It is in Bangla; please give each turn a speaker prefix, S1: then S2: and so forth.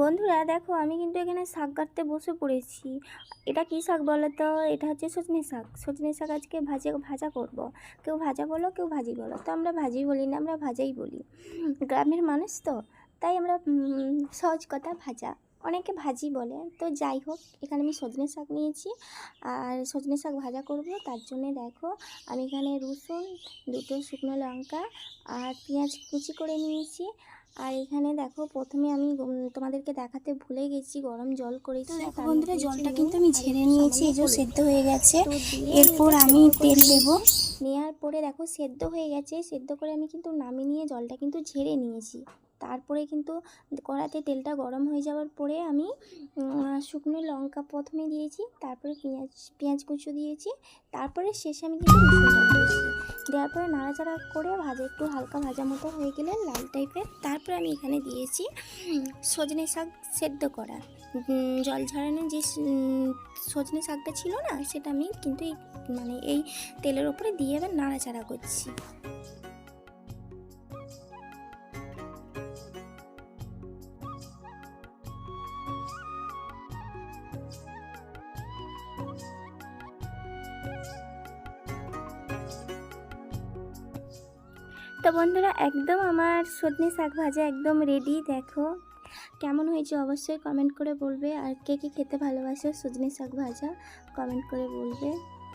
S1: বন্ধুরা দেখো, আমি কিন্তু এখানে শাক কাটতে বসে পড়েছি। এটা কী শাক বলো তো? এটা হচ্ছে সজনে শাক। সজনে শাক আজকে ভাজা করব। কেউ ভাজা বলো, কেউ ভাজি বলো, তো আমরা ভাজি বলি না, আমরা ভাজাই বলি। গ্রামের মানুষ তো, তাই আমরা সহজ কথা ভাজা, অনেকে ভাজি বলে। তো যাই হোক, এখানে আমি সজনে শাক নিয়েছি আর সজনে শাক ভাজা করব। তার জন্যে দেখো, আমি এখানে রসুন, দুটো শুকনো লঙ্কা আর পেঁয়াজ কুচি করে নিয়েছি। আর এখানে দেখো, প্রথমে আমি তোমাদেরকে দেখাতে ভুলে গেছি, গরম জল করেছি।
S2: দেখো
S1: তার
S2: বন্ধুরা,
S1: মধ্যে
S2: জলটা
S1: নুন
S2: কিন্তু আমি
S1: আর
S2: ঝেড়ে
S1: একটু
S2: নিয়েছি,
S1: সামান্য
S2: এই যে
S1: হলুদ
S2: সেদ্ধ হয়ে গেছে।
S1: তো দিয়ে
S2: এরপর
S1: এটা
S2: আমি
S1: সেদ্ধ করে
S2: তেল দেব।
S1: নিয়েছি। নেওয়ার পরে দেখো সেদ্ধ হয়ে গেছে। সেদ্ধ করে আমি কিন্তু নামিয়ে নিয়ে জলটা কিন্তু ঝেড়ে নিয়েছি। তারপরে কিন্তু কড়াতে তেলটা গরম হয়ে যাওয়ার পরে আমি শুকনো লঙ্কা প্রথমে দিয়েছি, তারপরে পেঁয়াজ কুচো দিয়েছি, তারপরে শেষে আমি কিন্তু রসুনটা দিয়েছি। দেওয়ার পরে নাড়াচাড়া করে একটু হালকা ভাজা মতো হয়ে গেলে লাল টাইপের, তারপরে আমি এখানে দিয়েছি সজনে শাক সেদ্ধ করা। জল ঝরানো যে সজনে শাকটা ছিল না, সেটা আমি কিন্তু এই তেলের ওপরে দিয়ে এবার নাড়াচাড়া করছি। তো বন্ধুরা, একদম আমার সজনে শাক ভাজা একদম রেডি। দেখো কেমন হয়েছে অবশ্যই কমেন্ট করে বলবে। আর কে কে খেতে ভালোবাসে সজনে শাক ভাজা, কমেন্ট করে বলবে।